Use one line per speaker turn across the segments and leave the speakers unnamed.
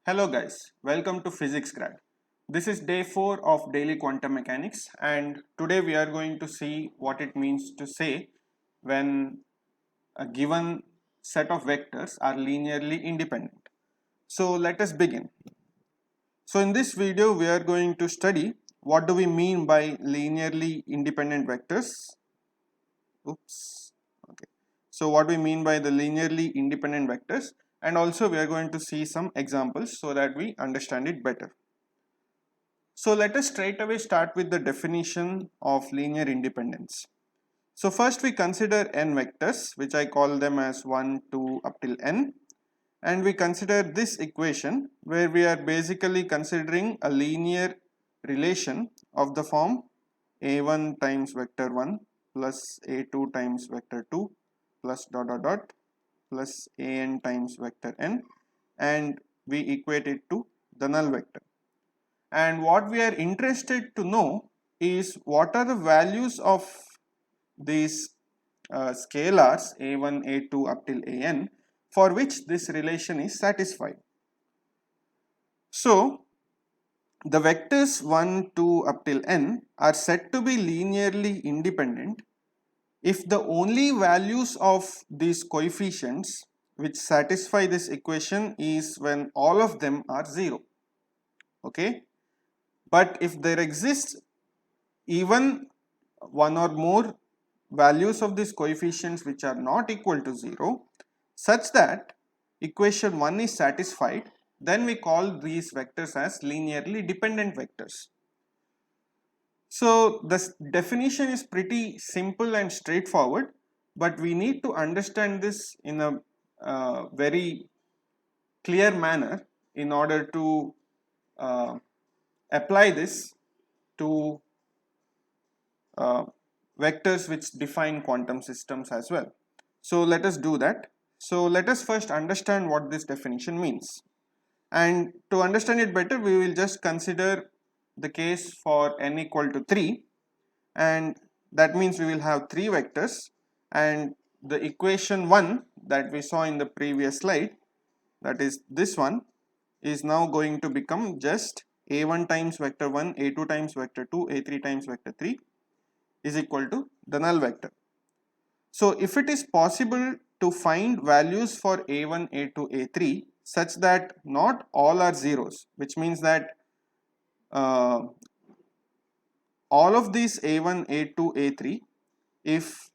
Hello guys, welcome to Physics Grad. This is day 4 of daily quantum mechanics and today we are going to see what it means to say when a given set of vectors are linearly independent. So let us begin. So in this video we are going to study what do we mean by linearly independent vectors. Okay. So what we mean by the linearly independent vectors, and also we are going to see some examples so that we understand it better. So let us straight away start with the definition of linear independence. So first we consider n vectors, which I call them as 1, 2 up till n, and we consider this equation where we are basically considering a linear relation of the form a1 times vector 1 plus a2 times vector 2 plus dot dot dot plus an times vector n, and we equate it to the null vector. And what we are interested to know is what are the values of these scalars a1, a2 up till an for which this relation is satisfied. So the vectors 1, 2 up till n are said to be linearly independent if the only values of these coefficients which satisfy this equation is when all of them are 0. Okay, but if there exists even one or more values of these coefficients which are not equal to 0 such that equation 1 is satisfied, then we call these vectors as linearly dependent vectors. So the definition is pretty simple and straightforward, but we need to understand this in a very clear manner in order to apply this to vectors which define quantum systems as well. So let us do that. So let us first understand what this definition means. And to understand it better, we will just consider the case for n equal to 3, and that means we will have 3 vectors, and the equation 1 that we saw in the previous slide, that is this one, is now going to become just a1 times vector 1, a2 times vector 2, a3 times vector 3 is equal to the null vector. So if it is possible to find values for a1, a2, a3 such that not all are zeros, which means that all of these a1, a2, a3, if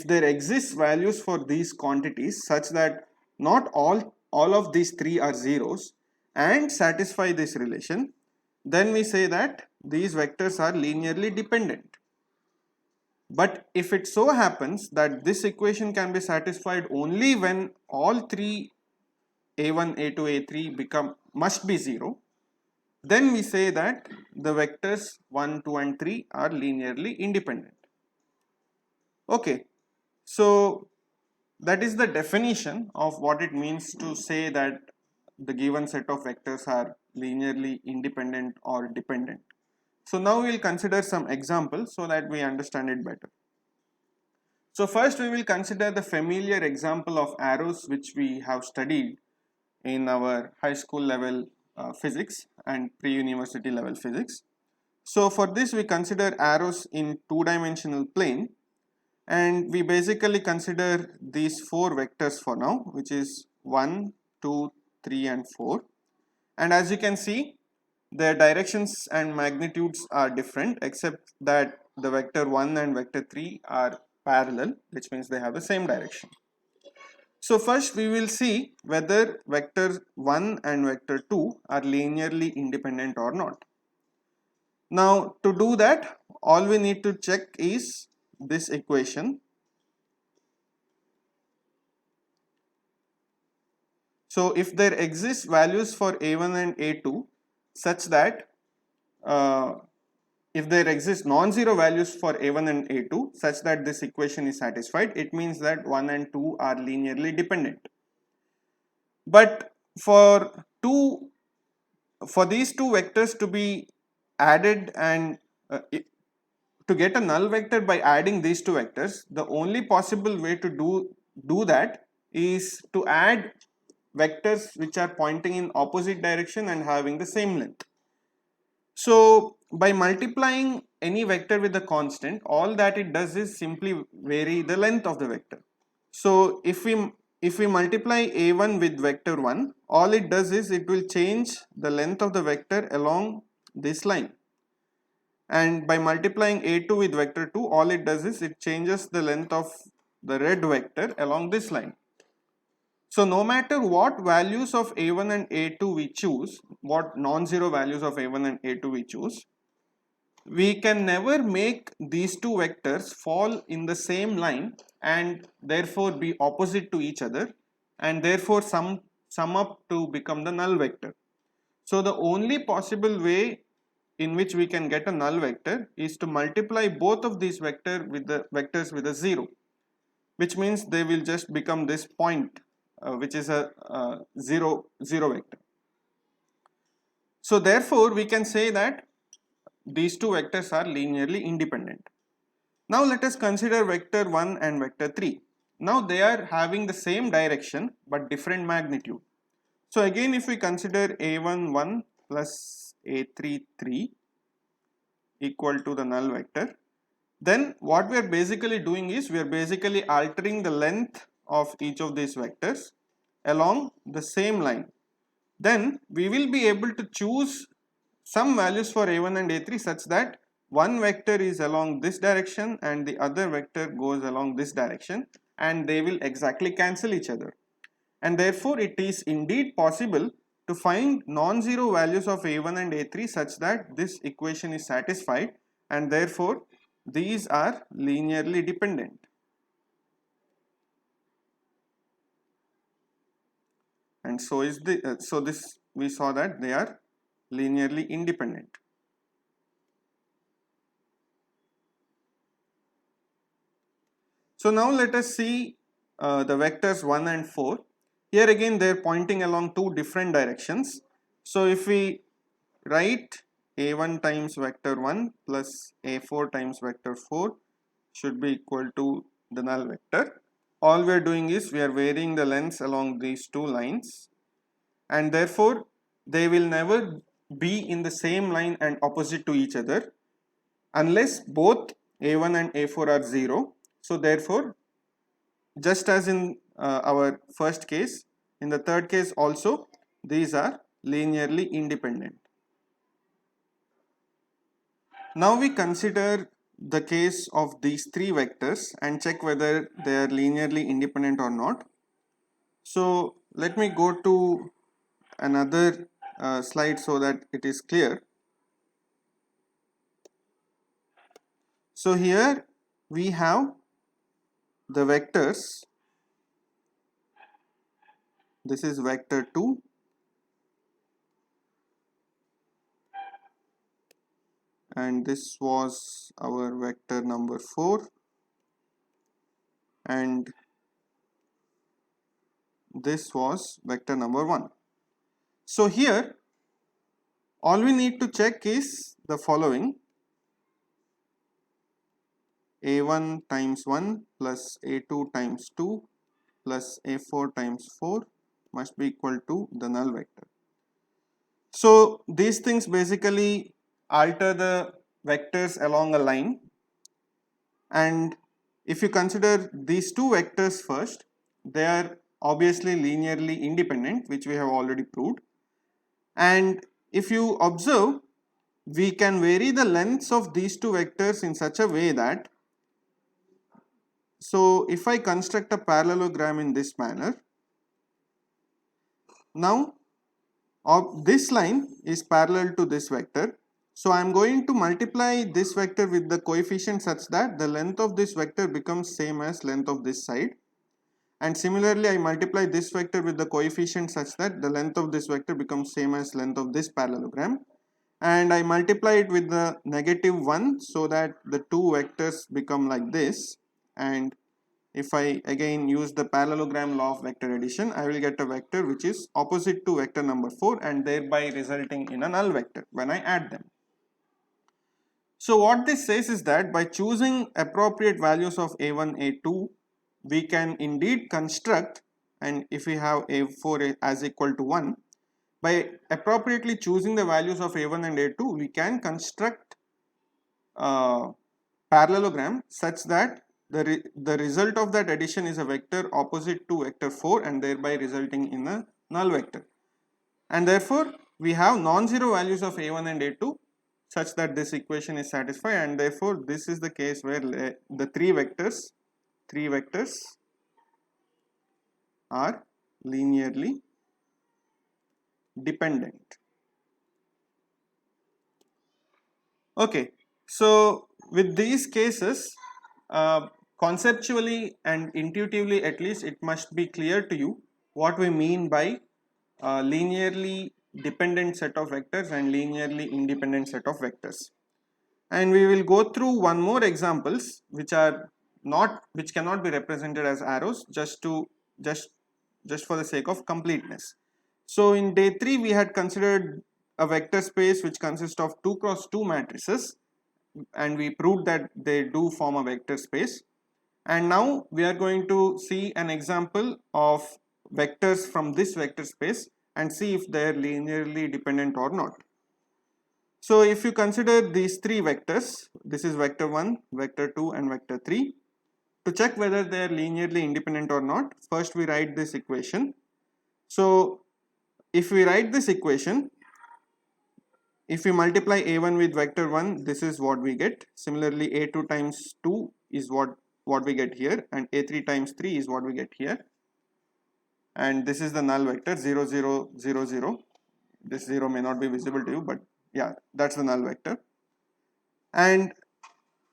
there exists values for these quantities such that not all of these three are zeros and satisfy this relation, then we say that these vectors are linearly dependent. But if it so happens that this equation can be satisfied only when all three a1, a2, a3 must be 0, then we say that the vectors 1, 2 and 3 are linearly independent. Okay, so that is the definition of what it means to say that the given set of vectors are linearly independent or dependent. So now we will consider some examples so that we understand it better. So first we will consider the familiar example of arrows which we have studied in our high school level physics and pre-university level physics. So for this we consider arrows in two-dimensional plane, and we basically consider these 4 vectors for now, which is 1, 2, 3 and 4, and as you can see their directions and magnitudes are different except that the vector 1 and vector 3 are parallel, which means they have the same direction. So first we will see whether vector 1 and vector 2 are linearly independent or not. Now to do that, all we need to check is this equation. So if there exists values for a1 and a2 such that if there exist non-zero values for a1 and a2 such that this equation is satisfied, it means that 1 and 2 are linearly dependent. But for these two vectors to be added and to get a null vector by adding these two vectors, the only possible way to do that is to add vectors which are pointing in opposite direction and having the same length. So by multiplying any vector with a constant, all that it does is simply vary the length of the vector. So if we multiply a1 with vector 1, all it does is it will change the length of the vector along this line. And by multiplying a2 with vector 2, all it does is it changes the length of the red vector along this line. So no matter what values of a1 and a2 we choose, what non-zero values of a1 and a2 we choose, we can never make these two vectors fall in the same line and therefore be opposite to each other, and therefore sum up to become the null vector. So the only possible way in which we can get a null vector is to multiply both of these vectors with a 0, which means they will just become this point which is a 0 vector. So therefore we can say that these two vectors are linearly independent. Now let us consider vector 1 and vector 3. Now they are having the same direction but different magnitude. So again, if we consider a1 1 plus a3 3 equal to the null vector, then what we are basically doing is we are basically altering the length of each of these vectors along the same line. Then we will be able to choose some values for a1 and a3 such that one vector is along this direction and the other vector goes along this direction, and they will exactly cancel each other. And therefore it is indeed possible to find non-zero values of a1 and a3 such that this equation is satisfied, and therefore these are linearly dependent. And so is this we saw that they are linearly independent. So now let us see the vectors 1 and 4. Here again they are pointing along two different directions. So if we write a1 times vector 1 plus a4 times vector 4 should be equal to the null vector. All we are doing is we are varying the lengths along these two lines, and therefore they will never be in the same line and opposite to each other unless both a1 and a4 are 0. So therefore, just as in our first case, in the third case also these are linearly independent. Now we consider the case of these three vectors and check whether they are linearly independent or not. So let me go to another slide so that it is clear. So here we have the vectors. This is vector 2, and this was our vector number 4, and this was vector number 1. So here all we need to check is the following: a1 times 1 plus a2 times 2 plus a4 times 4 must be equal to the null vector. So these things basically alter the vectors along a line, and if you consider these two vectors first, they are obviously linearly independent, which we have already proved. And if you observe, we can vary the lengths of these two vectors in such a way that, so if I construct a parallelogram in this manner, now this line is parallel to this vector. So I am going to multiply this vector with the coefficient such that the length of this vector becomes same as length of this side. And similarly, I multiply this vector with the coefficient such that the length of this vector becomes same as length of this parallelogram. And I multiply it with the -1 so that the two vectors become like this. And if I again use the parallelogram law of vector addition, I will get a vector which is opposite to vector number 4 and thereby resulting in a null vector when I add them. So what this says is that by choosing appropriate values of a1, a2, we can indeed construct and if we have a4 as equal to 1, by appropriately choosing the values of a1 and a2, we can construct parallelogram such that the result of that addition is a vector opposite to vector 4 and thereby resulting in a null vector. And therefore, we have non-zero values of a1 and a2 such that this equation is satisfied, and therefore this is the case where the three vectors are linearly dependent. Okay, so with these cases, conceptually and intuitively at least, it must be clear to you what we mean by linearly dependent set of vectors and linearly independent set of vectors. And we will go through one more examples which cannot be represented as arrows, just for the sake of completeness. So in day 3 we had considered a vector space which consists of 2 cross 2 matrices, and we proved that they do form a vector space. And now we are going to see an example of vectors from this vector space and see if they are linearly dependent or not. So if you consider these three vectors, this is vector 1, vector 2 and vector 3. To check whether they are linearly independent or not, first we write this equation. So if we write this equation, if we multiply a1 with vector 1, this is what we get. Similarly, a2 times 2 is what we get here, and a3 times 3 is what we get here. And this is the null vector 0 0 0 0. This 0 may not be visible to you, but yeah, that's the null vector. And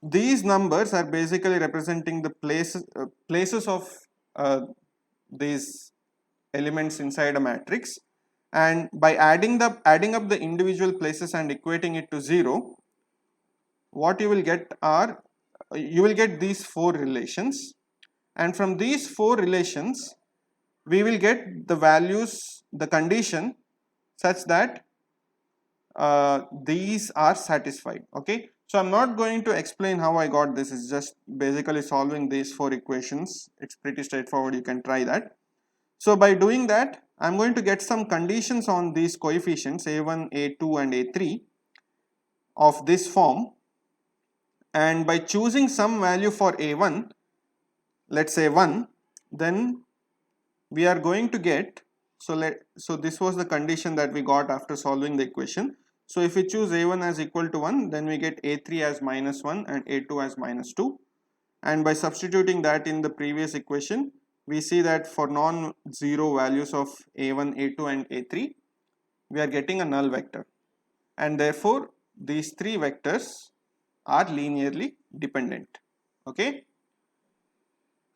these numbers are basically representing the places of these elements inside a matrix, and by adding up the individual places and equating it to 0, what you will get are these four relations, and from these four relations we will get the values, the condition such that these are satisfied. Okay, so I'm not going to explain how I got this. It's just basically solving these four equations. It's pretty straightforward, you can try that. So by doing that, I'm going to get some conditions on these coefficients a1, a2 and a3 of this form, and by choosing some value for a1, let's say 1, then we are going to get, so this was the condition that we got after solving the equation. So if we choose a1 as equal to 1, then we get a3 as minus 1 and a2 as minus 2, and by substituting that in the previous equation, we see that for non-zero values of a1, a2 and a3, we are getting a null vector, and therefore these three vectors are linearly dependent. Okay,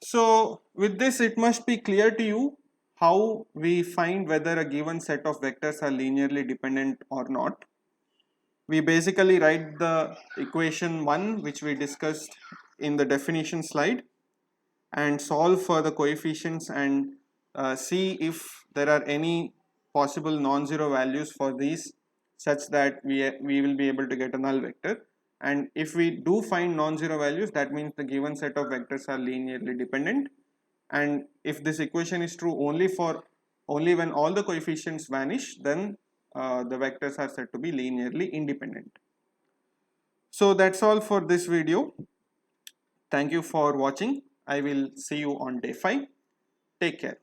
so with this, it must be clear to you how we find whether a given set of vectors are linearly dependent or not. We basically write the equation 1 which we discussed in the definition slide and solve for the coefficients and see if there are any possible non-zero values for these such that we will be able to get a null vector. And if we do find non-zero values, that means the given set of vectors are linearly dependent. And if this equation is true only when all the coefficients vanish, then the vectors are said to be linearly independent. So that's all for this video. Thank you for watching. I will see you on day 5. Take care.